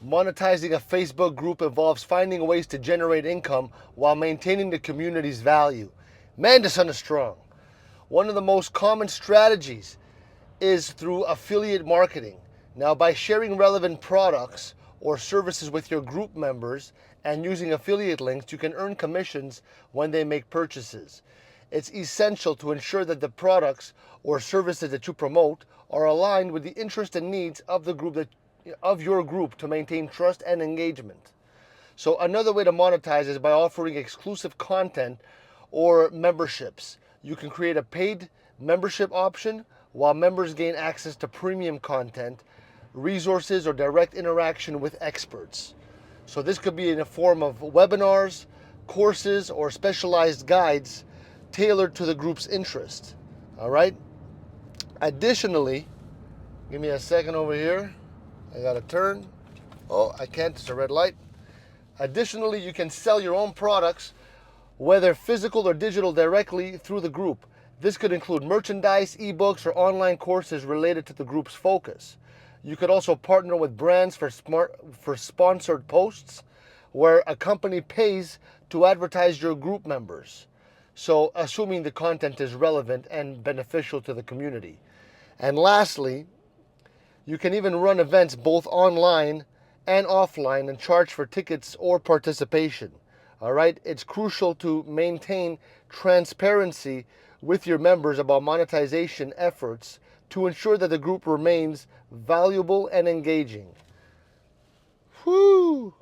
Monetizing a Facebook group involves finding ways to generate income while maintaining the community's value. Man, this one is strong. One of the most common strategies is through affiliate marketing. Now, by sharing relevant products or services with your group members and using affiliate links, you can earn commissions when they make purchases. It's essential to ensure that the products or services that you promote are aligned with the interests and needs of your group to maintain trust and engagement. So another way to monetize is by offering exclusive content or memberships. You can create a paid membership option while members gain access to premium content, resources, or direct interaction with experts. So this could be in the form of webinars, courses, or specialized guides tailored to the group's interest. All right? Additionally, give me a second over here. I got to turn. Oh, I can't. It's a red light. Additionally, you can sell your own products, whether physical or digital, directly through the group. This could include merchandise, ebooks, or online courses related to the group's focus. You could also partner with brands for sponsored posts, where a company pays to advertise your group members. So, assuming the content is relevant and beneficial to the community. And lastly, you can even run events both online and offline and charge for tickets or participation. All right, it's crucial to maintain transparency with your members about monetization efforts to ensure that the group remains valuable and engaging. Whew!